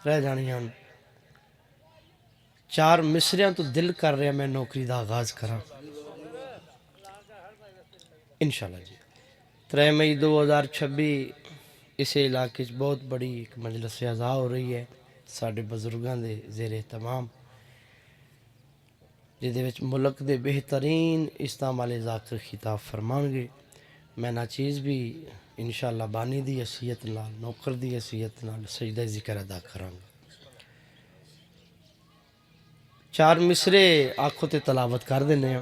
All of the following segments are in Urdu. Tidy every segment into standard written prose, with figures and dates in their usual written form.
رہ جانی ہن 4 مصریاں تو دل کر رہا میں نوکری دا آغاز کراں انشاءاللہ جی 3 مئی 2026 اس علاقے بہت بڑی ایک مجلس اعزا ہو رہی ہے ساڈے بزرگاں دے زیر اہتمام جہدے وچ ملک دے بہترین اسلام والے ذاکر خطاب فرمان گے میں ناچیز بھی انشاءاللہ بانی دی حیثیت نال نوکر دی حیثیت نال سجدہ ذکر ادا کراں گا 4 مصرے آنکھوں تے تلاوت کر دینے ہیں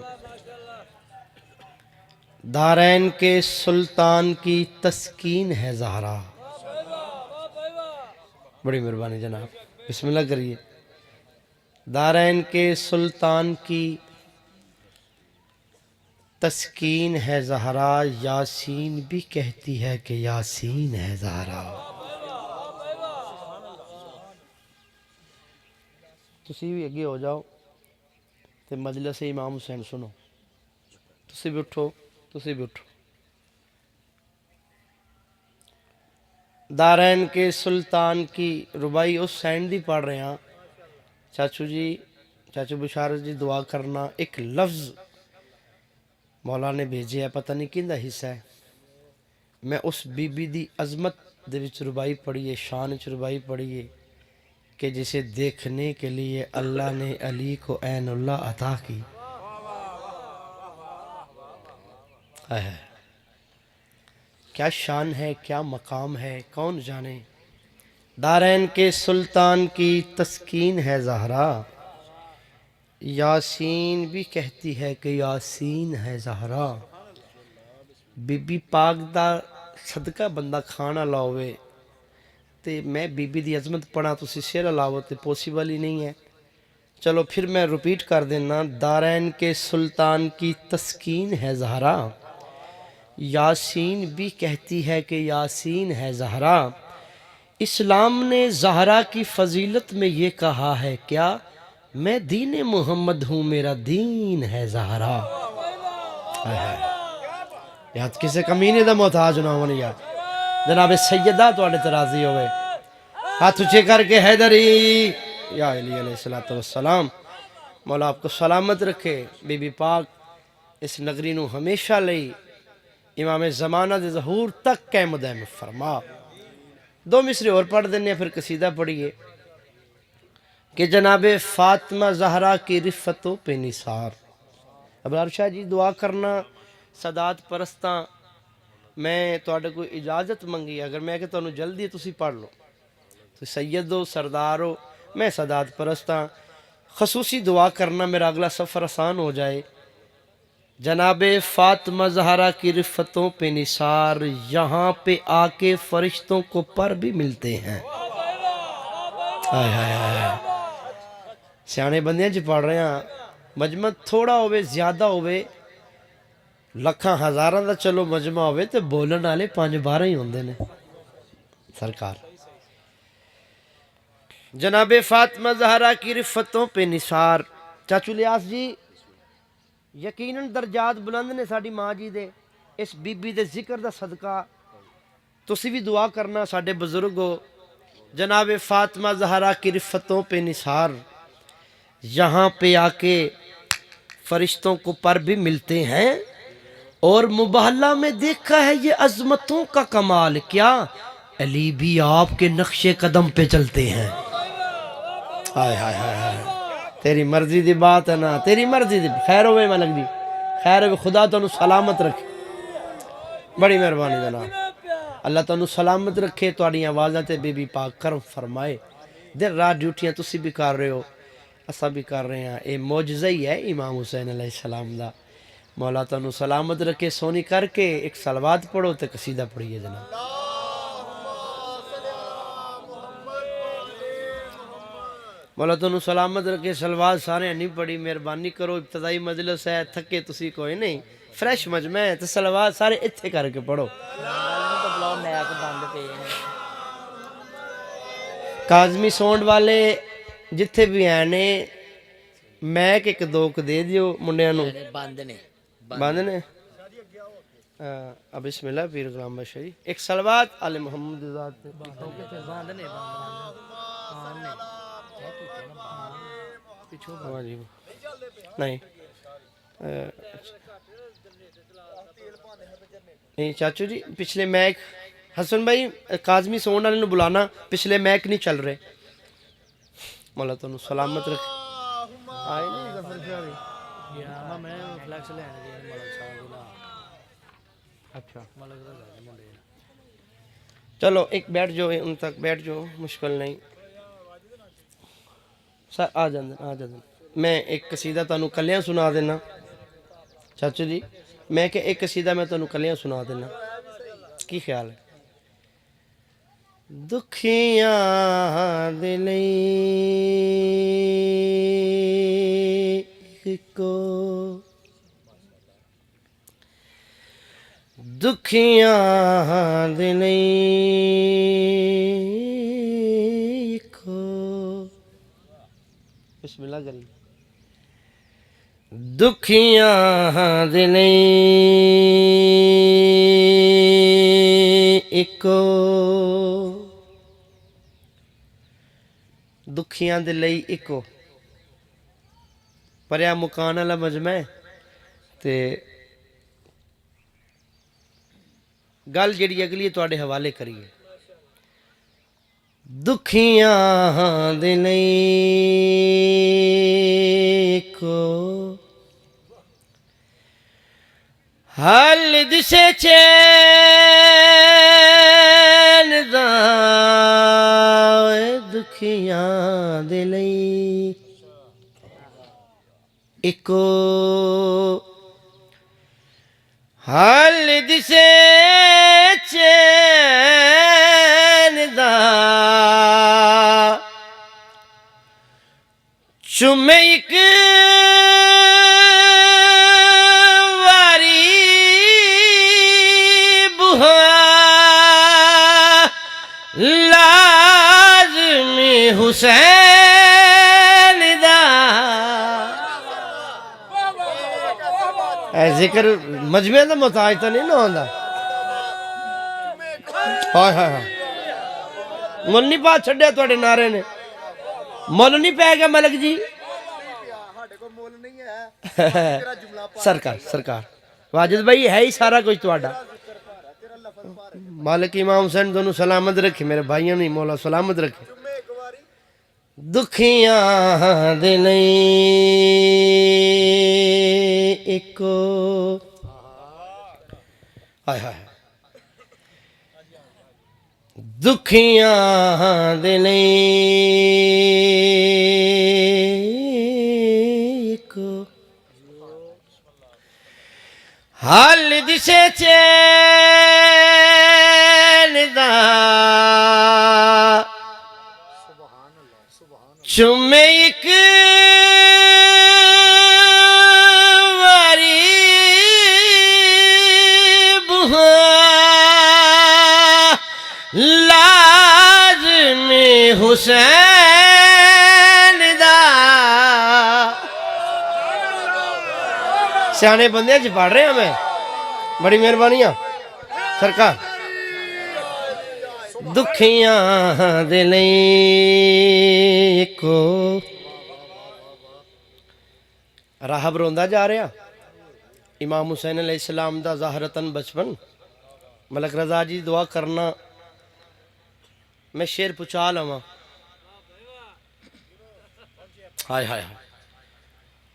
دارین کے سلطان کی تسکین ہے زہرا بڑی مہربانی جناب بسم اللہ کریے دارین کے سلطان کی تسکین ہے زہرا یاسین بھی کہتی ہے کہ یاسین ہے زہرا تسی بھی اگے ہو جاؤ تے مجلس امام حسین سنو تسی بھی اٹھو تسی بھی اٹھو دارین کے سلطان کی ربائی اس سینڈ دی پڑھ رہے ہیں چاچو جی چاچو بشارت جی دعا کرنا ایک لفظ مولا نے بھیجے ہے پتہ نہیں کیندہ حصہ ہے میں اس بی بی دی عظمت دے وچ ربائی پڑھیے شان وچ ربائی پڑھیے کہ جسے دیکھنے کے لیے اللہ نے علی کو عین اللہ عطا کی کیا شان ہے کیا مقام ہے کون جانے دارین کے سلطان کی تسکین ہے زہرا یاسین بھی کہتی ہے کہ یاسین ہے زہرا بی بی پاک دا صدقہ بندہ کھانا لاؤے تے میں بی بی دی عظمت پڑھا تو شعر لاؤ تے پوسیبل ہی نہیں ہے چلو پھر میں ریپیٹ کر دینا دارین کے سلطان کی تسکین ہے زہرا یاسین بھی کہتی ہے کہ یاسین ہے زہرا اسلام نے زہرا کی فضیلت میں یہ کہا ہے کیا میں دین محمد ہوں میرا دین ہے زہرا یاد کسے کمینے دا محتاج نہ ہونی یاد جناب سیدہ تو آنے ترازی ہوئے ہاتھ اچھے کر کے حیدری یا علی علیہ السلام مولا آپ کو سلامت رکھے بی بی پاک اس نگری نو ہمیشہ لئی امام زمانہ دے ظہور تک قائم دائم فرما 2 مصرے اور پڑھ دینے پھر قصیدہ پڑھیے کہ جناب فاطمہ زہرا کی رفتوں پہ نثار ابرار شاہ جی دعا کرنا سادات پرستاں میں توڑے کوئی اجازت منگی اگر میں کہ تانوں جلدی تسی پڑھ لو تو سید ہو سردار ہو میں سادات پرستاں خصوصی دعا کرنا میرا اگلا سفر آسان ہو جائے جناب فاطمہ زہرا کی رفتوں پہ نثار یہاں پہ آ کے فرشتوں کو پر بھی ملتے ہیں سیانے بندیاں جی پڑھ رہے ہیں مجمع تھوڑا ہوئے زیادہ ہوئے لکھاں ہزاراں دا چلو مجمع ہوئے تو بولن آلے 5-12 ہی ہوندے نے سرکار جناب فاطمہ زہرا کی رفتوں پہ نثار چاچو لیاس جی یقیناً درجات بلند نے ساڑی ماں جی دے اس بی بی دے ذکر دا صدقہ تسی بھی دعا کرنا ساڑے بزرگو جناب فاطمہ زہرا کی رفتوں پہ نثار یہاں پہ آ کے فرشتوں کو پر بھی ملتے ہیں اور مباہلہ میں دیکھا ہے یہ عظمتوں کا کمال کیا علی بھی آپ کے نقش قدم پہ چلتے ہیں تیری مرضی دی بات ہے نا تیری مرضی دی خیر ہوئے ملک دی خیر ہوئے خدا تو انہوں سلامت رکھے بڑی مہربانی جناب اللہ تو انہوں سلامت رکھے تو آڑی آوازیں تے بی بی پاک کرم فرمائے دن رات ڈیوٹیاں تسی بھی کر رہے ہو اسا بھی کر رہے ہیں اے معجزہ ہی ہے امام حسین علیہ السلام دا مولا تو انہوں سلامت رکھے سونی کر کے ایک صلوات پڑھو تے قصیدہ پڑھیے جناب مولا تو انہوں سلامت رکھے سلوات سارے نہیں پڑھی مہربانی کرو ابتدائی مجلس ہے تھکے تسی کوئی نہیں فریش مجمع ہے تو سلوات سارے اتھے کر کے پڑھو کاظمی سونڈ والے جتھے بھی آنے میک ایک دوک دے دیو منڈیاں نو باندھنے اب بسم اللہ پیر غلام بشری ایک سلوات آل محمد ذات ہاں جی نہیں نہیں چاچو جی پچھلے میک حسن بھائی کاظمی سون والے نو بلانا پچھلے میک نہیں چل رہے مولا تانوں سلامت رکھے آئے نہیں ظفر شاہ بھی میں فلیکس لینے دی ملک صاحب دا اچھا ملک دا منڈے چلو ایک بیٹھ جاؤ ان تک بیٹھ جاؤ مشکل نہیں سر آ جاندن میں ایک قصیدہ تانوں کلیاں سنا دینا چاچو جی میں کہ ایک قصیدہ میں تانوں کلیاں سنا دینا کی خیال ہے دکھیاں دے لئی کو دکھیاں دے لئی کو بسم اللہ کریں دکھیاں دے لئی اکو دکھیاں دے لئی اکو پریا مکان والا مجمع ہے تے گل جڑی اگلی تواڈے حوالے کریے دکھیاں دے لئی اکو حل دسے چین دا دکھیاں دے لئی اکو حل دسے چین دا چومے ایک واری بہا لازمی حسین دا اے ذکر مجمع دا محتاج تو نہیں نہ ہوندا ہائے ہائے ہائے مل نہیں پا چھڈیا تواڈے نعرے نے مل نہیں پے گیا ملک جی سرکار واجد بھائی ہے ہی سارا کچھ تواڈا مالک امام حسین دونوں سلامت رکھے میرے بھائیوں نے مولا سلامت رکھے دکھیاں دے لئی اکو ہائے ہائے دکھیاں دے لئی اکو حل دسے چین دا چومے ایک واری بہا لازمی حسین دا سیانے بندے چ پڑھ رہے ہیں میں بڑی مہربانیاں سرکار دکھیاں دے لئی کو راہب روندا جا رہا امام حسین علیہ السلام دا ظاہرتاً بچپن ملک رضا جی دعا کرنا میں شیر پچا لواں ہائے ہائے ہائے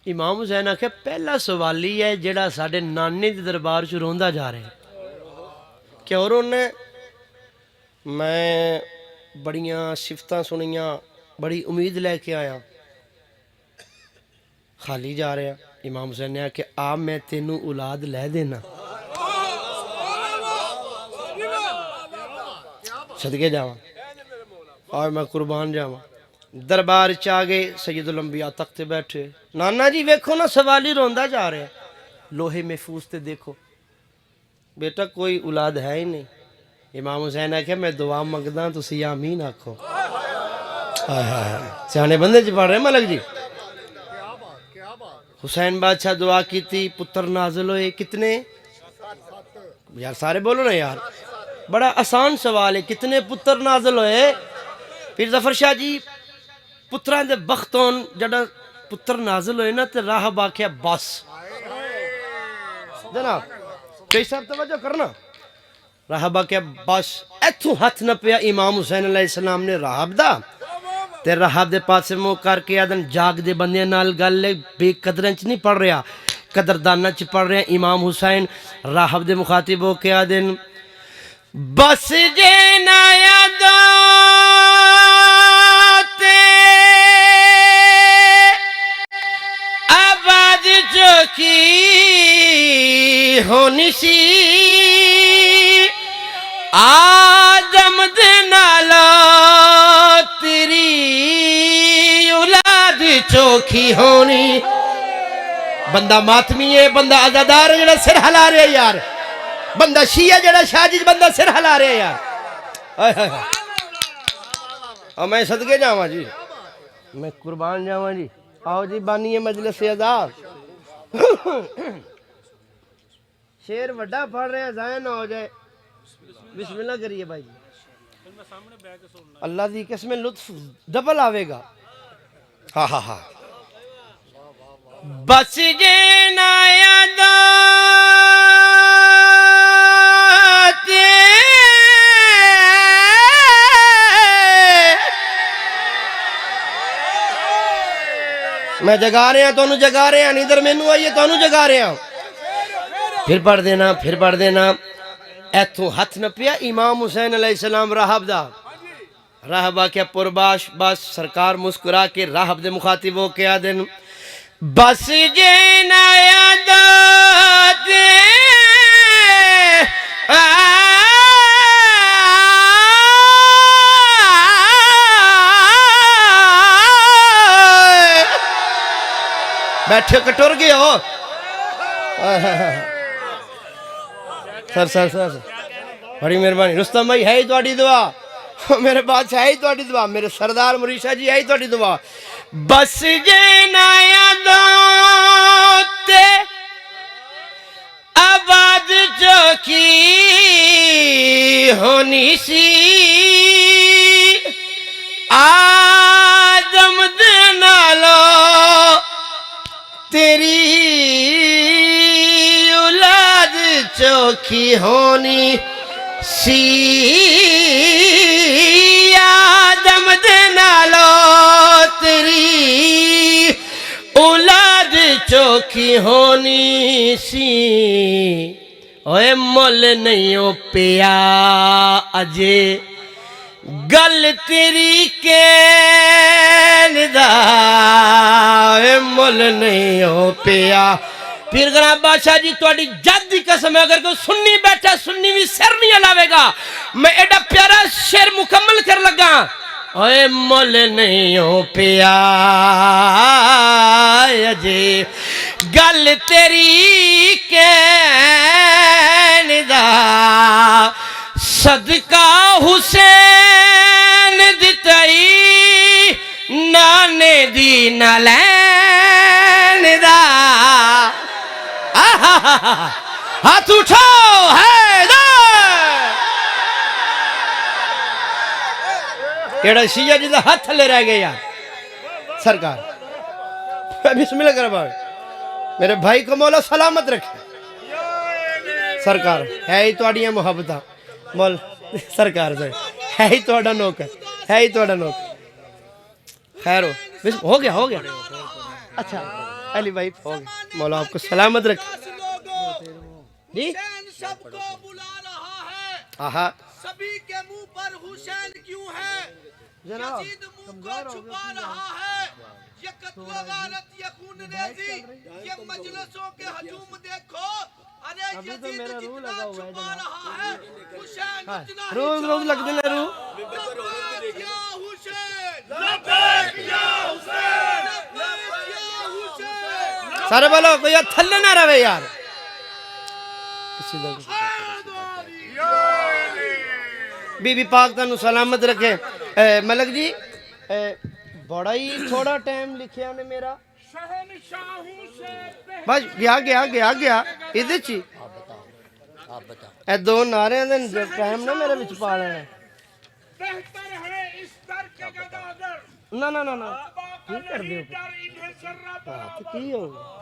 امام حسین آکھے پہلا سوالی ہے جڑا ساڈے نانے دے دربار چ روندا جا رہا ہے کیوں رونا میں بڑیاں صفتاں سنیاں بڑی امید لے کے آیا خالی جا رہا امام حسین نے آکھے آ میں تینوں اولاد لے دینا صدقے جاواں اور میں قربان جاواں دربار چاگے سید الانبیاء تخت بیٹھے نانا جی ویکھو نا سوالی روندا جا رہا لوہے محفوظ تے دیکھو بیٹا کوئی اولاد ہے ہی نہیں امام حسین آکھے میں دعا منگدا تسی آمین آکھو سیانے بندے چ پڑھ رہے ملک جی حسین بادشاہ دعا کیتی پتر نازل ہوئے کتنے یار سارے بولو نا یار بڑا آسان سوال ہے کتنے پتر نازل ہوئے پھر ظفر شاہ جی پتران دے بختون جڑا پتر نازل ہوئے نا تے راہب آکھیا بس جناب کئی صاحب توجہ کرنا راہب آکھیا بس ایتھوں ہاتھ نہ پیا امام حسین علیہ السلام نے راہب دا تے راہب دے پاسے منہ کر کے آدن جاگ دے بندے نال گل لے بے قدرن چ نہیں پڑھ رہا قدردانہ چ پڑھ رہا امام حسین راہب دے مخاطب ہو کے آدن بس جے نا یادا آواز چوکی ہونی سی آدم دے نالا تیری اولاد چوکھی ہونی بندہ ماتمی ہے بندہ عزادار ہے جڑا سر ہلا رہے یار بندہ شیعہ جڑا شاجج بندہ سر ہلا رہے یار اور میں صدقے جاواں جی میں قربان جاواں جی آؤ جی بانی مجلس عزا شیر وڈا پڑھ رہے ہیں ضائع نہ ہو جائے بسم اللہ کریے بھائی اللہ دی قسم لطف ڈبل آوے گا ہاں ہاں ہاں بس جے نا یادا میں جگا رہے ہیں تو انہوں جگا رہے ہیں نیدر مینو آئیے تو انہوں جگا رہے ہیں پھر پڑھ دینا ایتھوں ہاتھ نہ پیا امام حسین علیہ السلام راہب دا راہب آکیا پرباش بس سرکار مسکرا کے راہب دے مخاطب ہو کے آدن بس جے نا یادا تے بیٹھے کٹور گئے ہو سر بڑی مہربانی رستم بھائی ہے ہی تواڈی دعا میرے بادشاہ ہے ہی تواڈی دعا میرے سردار مریشہ جی ہے ہی تواڈی دعا بس جے نا یادا تے آواز چوکی ہونی سی آدم دے نالو تیری اولاد چوکھی ہونی سی آدم دے نالو تیری اولاد چوکھی ہونی سی اوے مول نہیں ہو پیا اجے گل تیری کین دا اوے مول نہیں ہو پیا پیر گراں بادشاہ جی تواڈی جد دی قسم ہے اگر کوئی سنی بیٹھا سنی بھی سر نہیں ہلاوے گا میں ایڈا پیارا شعر مکمل کر لگا اوے مول نہیں ہو پیا اجے گل تیری کین دا صدقہ حسین دتائی نانے دی نالین دا ہاتھ اٹھاؤ ایڑا شیعہ جیدہ ہاتھ لے رہ گئے یار سرکار بسم اللہ کر باوے میرے بھائی کو مولا سلامت رکھے سرکار ہے ہی تواڈیاں محبتاں مول سرکار سے ہے ہی تواڈا نوکر ہے ہی تواڈا نوکر خیر ہو گیا اچھا علی بھائی ہو گیا مولا آپ کو سلامت رکھے جی سب کو بلا رہا ہے آہا سبھی کے منہ پر حسین کیوں ہے جناب یزید منہ کو چھپا رہا ہے یہ قتل و غارت یہ خون ریزی یہ مجلسوں کے ہجوم دیکھو ارے یزید جتنا چھپا رہا ہے حسین اتنا ہی روز لگ دینا رو لبیک یا حسین لبیک یا حسین لبیک یا حسین سارے بولو کوئی تھلے نہ رہے یار بی بی پاک تانوں سلامت رکھے ملک جی بڑا ہی تھوڑا ٹائم لکھیا نے میرا بس گیا ادھر چی اے دو نعرے ہیں ٹائم نہ میرے وچ پا لینا نا نا نا نا کی کر دیو کی ہو گیا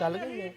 چل گئی ہے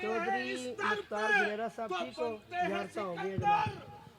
چودھری مختار گلیرا صاحب ٹھیک ہو یار سا ہو گیا جناب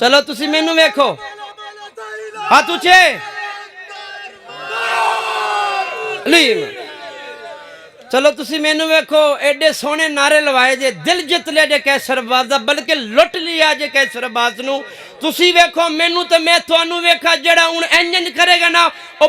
ਚਲੋ ਤੁਸੀਂ ਮੈਨੂੰ ਵੇਖੋ ਹੱਥ ਉੱਚੇ ਲੀਮ ਚਲੋ ਤੁਸੀਂ ਮੈਨੂੰ ਵੇਖੋ ਐਡੇ ਸੋਹਣੇ ਨਾਰੇ ਲਵਾਏ ਜੇ ਦਿਲ ਜਿੱਤ ਲਿਆ ਜੇ ਕੈਸਰਬਾਜ਼ ਦਾ ਬਲਕਿ ਲੁੱਟ ਲਿਆ ਜੇ ਕੈਸਰਬਾਜ਼ ਨੂੰ ਤੁਸੀਂ ਵੇਖੋ ਮੈਨੂੰ ਤੇ ਮੈਂ ਤੁਹਾਨੂੰ ਵੇਖਾ ਜਿਹੜਾ ਹੁਣ ਇੰਜ ਕਰੇਗਾ ਨਾ ਉਹ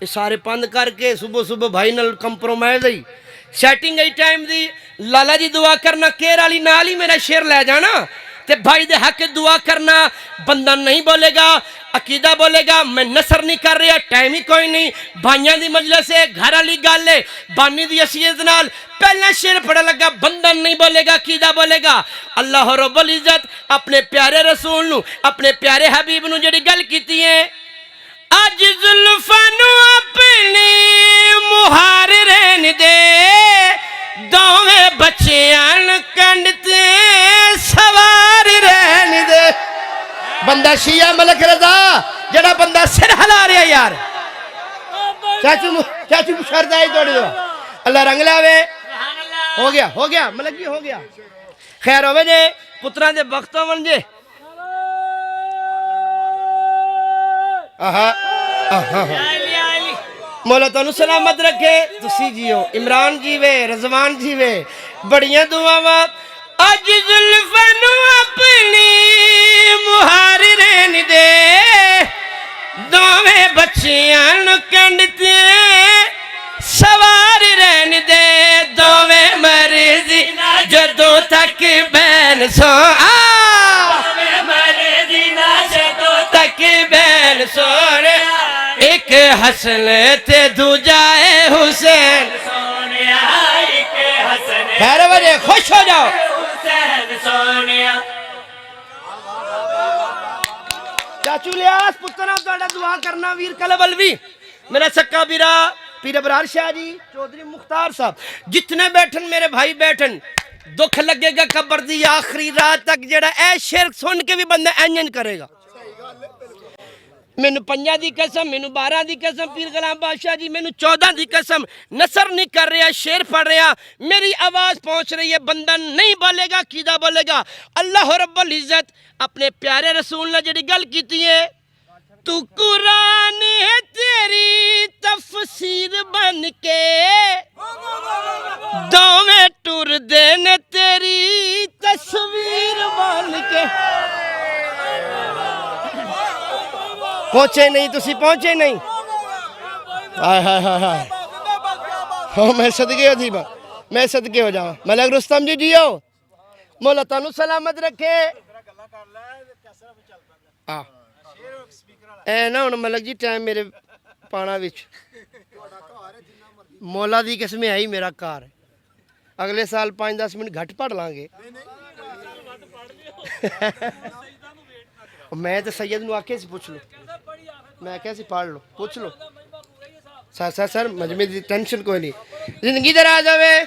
یہ سارے پند کر کے صبح صبح بھائی نال کمپرومائز ہی سیٹنگ ہے ٹائم دی لالا جی دعا کرنا کیر والی نال ہی میرا شیر لے جانا تے بھائی دے حق دعا کرنا بندہ نہیں بولے گا عقیدہ بولے گا میں نثر نہیں کر رہا ٹائم ہی کوئی نہیں بھائیاں دی مجلس ہے گھر والی گل ہے بانی دی حیثیت نال پہلا شیر پڑھا لگا بندہ نہیں بولے گا عقیدہ بولے گا اللہ رب العزت اپنے پیارے رسول نو اپنے پیارے حبیب نو جڑی گل کیتی ہے اج زلفاں نو اپنی مہار رہن دے دوویں بچیاں کنڈ تے سوار رہن دے بندہ شیعہ ملک رضا جڑا بندہ سر ہلا رہا یار چاچو مشرد آئی توڑی دو اللہ رنگ لاوے ہو گیا ملک جی ہو گیا خیر ہوئے جے پتران دے بختوں من جے مولا تانوں سلامت رکھے تسی جیو عمران جیوے رضوان جیوے بڑیاں دعاواں اج زلفاں نو اپنی مہار رہن دے دوویں بچیاں نو کنڈ تے سوار رہن دے دوویں مرضی جدوں تک بین سو دوویں مرضی جدوں تک بین سونے ایک حسن تے دوجا ہے حسین سونیا ایک حسن خیر وجہ خوش ہو جاؤ حسین سونیا چاچو لیاس پترہ توڑا دعا کرنا ویر کلب الوی میرا سکا بیرا پیر ابرار شاہ جی چودھری مختار صاحب جتنے بیٹھن میرے بھائی بیٹھن دکھ لگے گا قبر دی آخری رات تک جڑا اے شرک سن کے بھی بندہ اینجن کرے گا مینو 5 دی قسم مینو 12 دی قسم پیر غلام بادشاہ جی مینو 14 دی قسم نثر نہیں کر رہا شعر پڑھ رہا میری آواز پہنچ رہی ہے بندہ نہیں بولے گا قیدہ بولے گا اللہ رب العزت اپنے پیارے رسول نے جڑی گل کیتی ہے تو قرآن ہے تیری تفسیر بن کے دوویں ٹر دین تیری تصویر بن کے پہنچے نہیں تسی پہنچے نہیں میں صدقے ہو تھی میں صدقے ہو جاؤں ملک رستم جی جیو مولا تانوں سلامت رکھے اے نا ہن ملک جی ٹائم میرے پانا وچ مولا دی قسم آئی میرا کار اگلے سال 5-10 منٹ گھٹ پڑھ لیں گے میں تو سید نو آکے سی پوچھ لو میں کیسی پڑھ لو پوچھ لو سر مجمع دی ٹینشن کوئی نہیں زندگی دراز ہوئے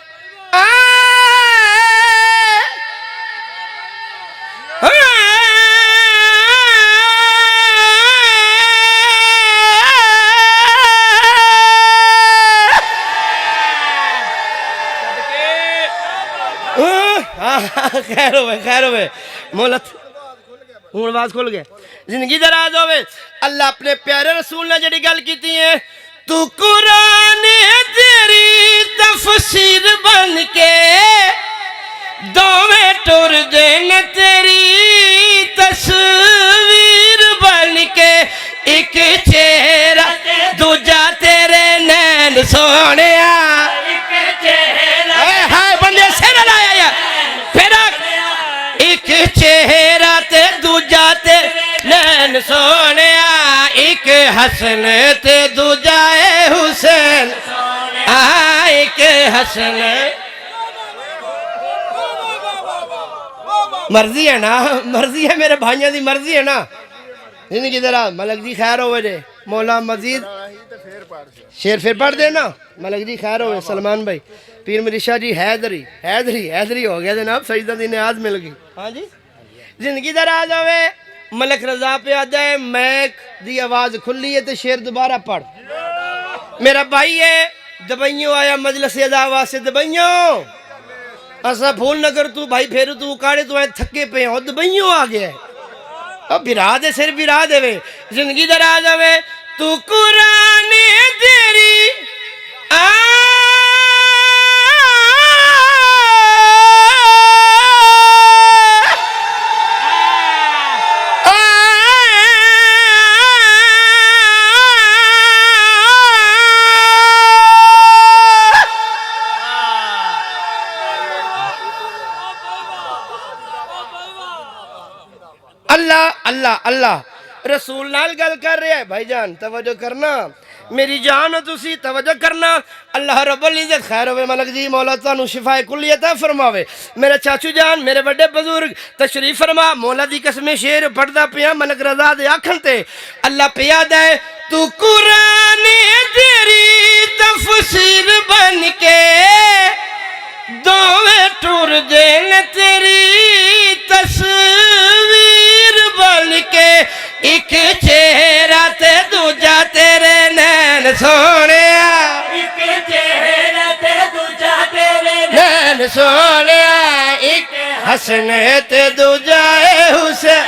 خیر ہوئے مولت ہوں آواز کھل گیا زندگی دراز ہوئے اللہ اپنے پیارے رسول نے جڑی گل کیتی ہے تو قرآن ہے تیری تفسیر بن کے دوویں ٹر دین تیری تصویر بن کے ایک چہرہ دوجا تیرے نین سونیا ایک چہرہ ہائے بندے سے نہ لایا یا پھر ایک چہرہ تے دوجا تے نین سونیا ایک حسن تے دوجا ہے حسین ایک حسن مرضی ہے نا مرضی ہے میرے بھائیوں دی مرضی ہے نا زندگی درا ملک جی خیر ہوئے جے مولا مزید شیر پھر پڑھ دے نا ملک جی خیر ہوئے سلمان بھائی پیر مرشا جی حیدری ہو گیا جناب سجدہ دی نیاز مل گئی ہاں جی زندگی دراز ہوئے ملک رضا پہ آدھا ہے میک دی آواز کھلی ہے تو شیر دوبارہ پڑھ میرا بھائی ہے دبائیوں آیا مجلس اداوا سے دبائیوں ایسا بھول نہ کر تو بھائی پھر تو اکاڑے تو تھکے پہ ہیں دبائیوں آ گیا ہے اب برا دے سر برا دے وے زندگی دراز ہوئے تو قرآن تیری اللہ اللہ رسول نال گل کر رہے ہیں بھائی جان توجہ کرنا میری جان تسی توجہ کرنا اللہ رب العزت خیر ہوئے ملک جی مولا تانوں شفا کلی عطا فرماوے میرے چاچو جان میرے بڑے بزرگ تشریف فرما مولا دی قسم شعر پڑھدا پیا ملک رضا دے آکھن تے اللہ پیا دے تو قرآن تیری تفسیر بن کے دوویں ٹور دین تیری تصویر بن کے ایک چہرہ تے دوجا تیرے نین سونیا ایک چہرہ تے دوجا تیرے نین سونیا ایک حسن تے دوجا حسین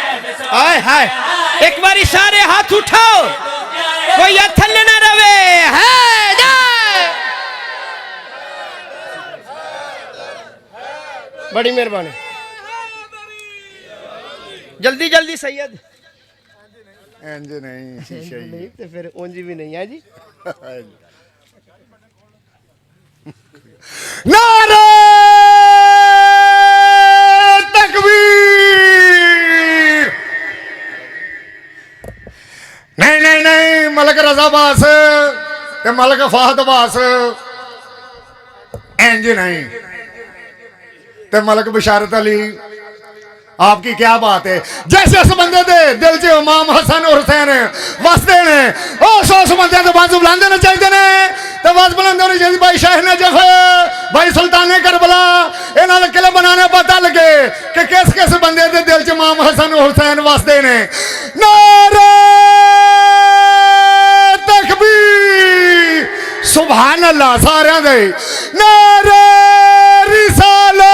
آئے ہائے ایک باری سارے ہاتھ اٹھاؤ کوئی اتھل نہ روے ہے جائے بڑی مہربانی جلدی جلدی سید انج نہیں شیشہ ہی نہیں تو پھر اونجی بھی نہیں ہے جی نعرہ تکبیر نہیں ملک رضا باس تے ملک فہد باس انج نہیں تے ملک بشارت علی آپ کی کیا بات ہے جیسے اس بندے دے دل چ امام حسن اور حسین وسدے نے او سو بندے تے باز بلندے نے چاہیے نے تے باز بلندے نے چاہیے بھائی شاہ نے جف بھائی سلطان کربلا انہاں دے قلعے بنانے پتہ لگے کہ کس کس بندے دے دل چ امام حسن اور حسین وسدے نے نعرہ تکبیر سبحان اللہ سارے دے نعرہ رسالہ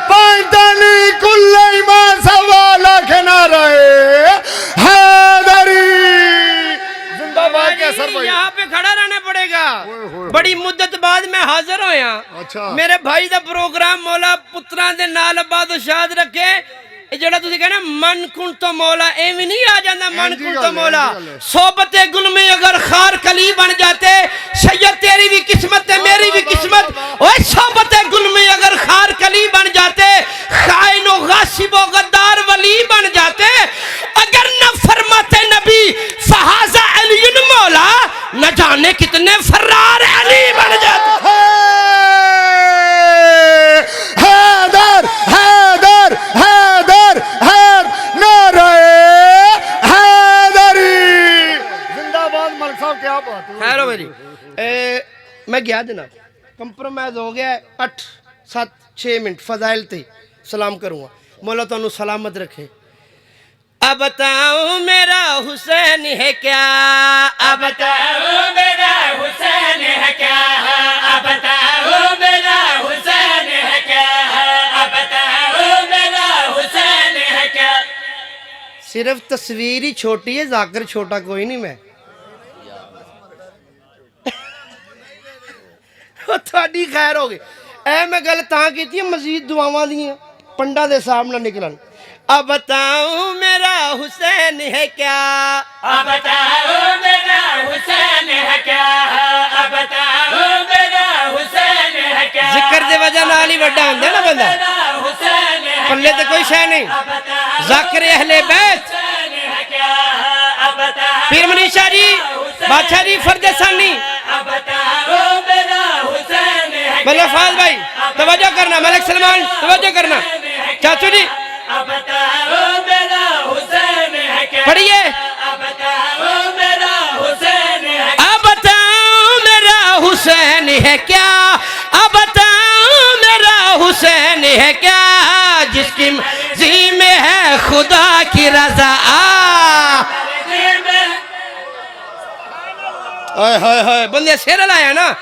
پائنتانی کل ایمان سوالا کھنا رہے حیدری زندہ باد کے سر بھائی یہاں پہ کھڑا رہنا پڑے گا بڑی مدت بعد میں حاضر ہویا میرے بھائی دا پروگرام مولا پتران دے نال آباد و شاد رکھے جڑا تسی کہنا من کن تو مولا ایویں نہیں آ جانا من کن تو مولا صحبت گل میں اگر خار کلی بن جاتے سید تیری بھی قسمت ہے میری بھی قسمت اوہ صحبت گل میں اگر خار کلی بن جاتے خائن و غاصب و غدار ولی بن جاتے اگر نہ فرماتے نبی فہذا علی مولا نہ جانے کتنے فرار علی بن جاتے حیدر حیدر حیدر حیدر نعرہ حیدری زندہ باد ملک صاحب کیا بات ہے خیر ہو میری میں گیا جناب کمپرومائز ہو گیا ہے 8-7-6 منٹ فضائل تے سلام کروں گا مولا تانوں سلامت رکھے اب بتاؤں میرا حسین ہے کیا اب بتاؤں میرا حسین ہے کیا اب بتاؤں میرا حسین ہے کیا اب بتاؤں میرا حسین ہے کیا صرف تصویر ہی چھوٹی ہے ذاکر چھوٹا کوئی نہیں میں تھوڑی خیر ہو گئی اے میں گل تاں کی تھی مزید دعاواں دیاں پنڈا دے سامنے نکلن اب بتاؤں میرا حسین ہے کیا اب بتاؤں میرا حسین ہے کیا اب بتاؤں میرا حسین ہے کیا ذکر دے وجہ نال ہی بڑا ہوندا نا بندہ پلے تے کوئی شے نہیں ذاکر اہل بیت پیر منی شاہ جی بادشاہ جی فرد ثانی ملک فاض بھائی توجہ کرنا ملک سلمان توجہ کرنا چاچو جی پڑھیے اب بتاؤں میرا حسین ہے کیا اب بتاؤں میرا حسین ہے کیا جس کی مرضی میں ہے خدا کی رضا بندے سیر لایا نا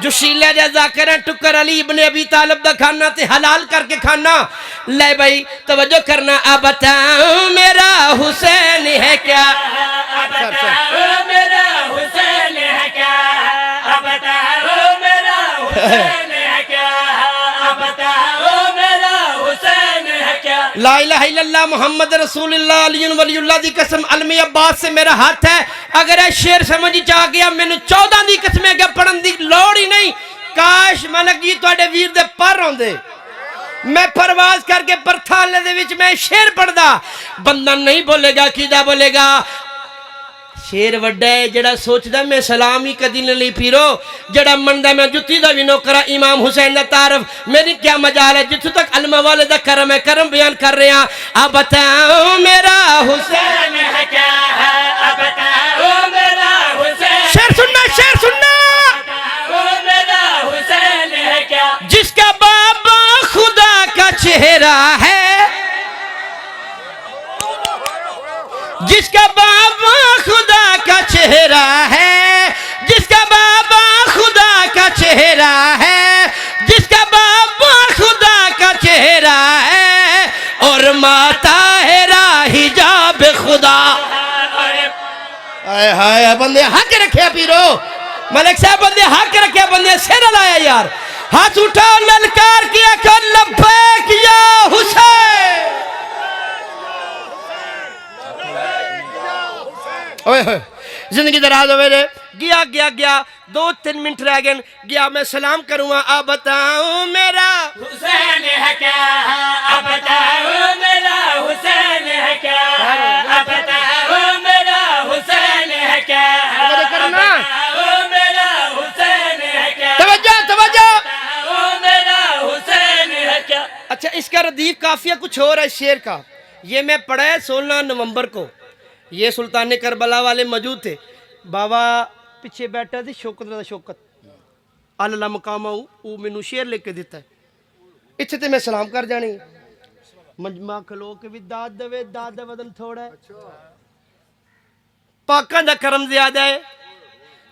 جو شیلہ جا ذاکرہ ٹکر علی ابن ابی طالب دا کھانا تے حلال کر کے کھانا لے بھائی توجہ کرنا اب بتاؤں میرا حسین ہے کیا اب بتاؤں میرا حسین ہے کیا اب بتاؤں میرا حسین ہے کیا اب بتاؤں میرا حسین ہے کیا لا الہ الا اللہ محمد رسول اللہ علی ولی اللہ دی قسم علمی عباس سے میرا ہاتھ ہے اگر اے شیر سمجھ چاہ گیا میں نے 14 دی قسمیں کہ پڑھن دی لوڑ ہی نہیں کاش ملک جی تو اڈے ویر دے پر ہوں دے میں پرواز کر کے پرتھالے دے وچ میں شیر پڑھدا بندہ نہیں بولے گا کیدا بولے گا شیر وڈا ہے جڑا سوچدا میں سلام ہی کدی نہ لی پیرو جڑا مندا میں جتی دا وی نوکرا امام حسین دا تعارف میری کیا مجال ہے جتھوں تک علم والے دا کرم ہے کرم بیان کر رہے ہیں اب بتاؤ میرا حسین ہے کیا ہے اب بتاؤ میرا حسین شیر سننا میرا حسین ہے کیا جس کا بابا خدا کا چہرہ ہے جس کا بابا خدا کا چہرہ ہے جس کا بابا خدا کا چہرہ ہے جس کا بابا خدا کا چہرہ ہے اور ماتا ہے حجاب خدا آئے ہائے بندے حق رکھے پیرو ملک صاحب بندے حق رکھے بندے سر لایا یار ہاتھ اٹھا للکار کیا کر لبیک یا حسین اوئے ہوئے زندگی دراز ہوئے رہے گیا 2-3 منٹ رہ گئے گیا میں سلام کروں گا آپ بتاؤں میرا حسین ہے کیا آپ بتاؤں میرا حسین ہے کیا آپ بتاؤں میرا حسین ہے کیا آپ بتاؤں میرا حسین ہے کیا توجہ میرا حسین ہے کیا اچھا اس کا ردیف قافیہ کچھ اور ہے شیر کا یہ میں پڑھا ہے 16 نومبر کو یہ سلطان کربلا والے موجود تھے بابا پیچھے بیٹھا تھی شوکت اللہ مقام او مینوں شیر لے کے دیتا ہے اتھے تے میں سلام کر جانی مجمع کھلو کے بھی داد دا ودن تھوڑا ہے پاکاں دا کرم زیادہ ہے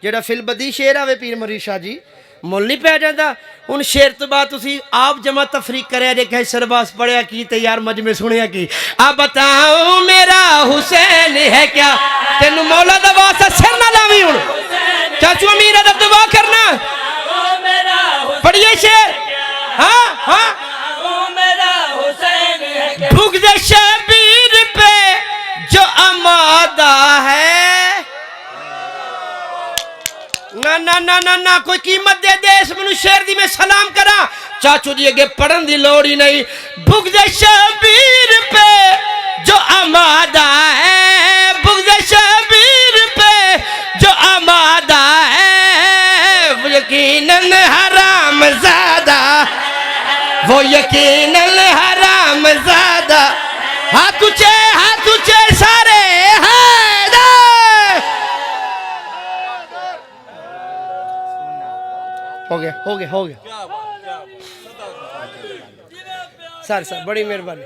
جڑا فل بدی شیر آوے پیر مرید شاہ جی مول نہیں پہ جاتا ان شیر تو بات اسی آپ جمع تفریق کرے دیکھا سرباس پڑھیا کی تیار مجمع سنیا کی آپ بتاؤں میرا حسین ہے کیا تینو مولا دا واسطہ سر نہ لاوی ہوں چاچو امیر ادب دعا کرنا پڑھیے شیر ہاں بھوک دے شبیر پہ جو امادہ ہے نا کوئی قیمت دے دے اس منو شیر دی میں سلام کرا چاچو جی اگے پڑھن دی لوڑی نہیں بھوک دے شبیر پہ جو امادہ ہے بھوک دے شبیر پہ جو امادہ ہے وہ یقیناً حرام زادہ وہ یقیناً حرام زادہ ہاتھ اچھے سارے ہو گیا سر بڑی مہربانی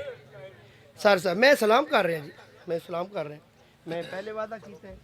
سر میں سلام کر رہے ہیں جی میں سلام کر رہے ہیں میں پہلے وعدہ کیتا ہے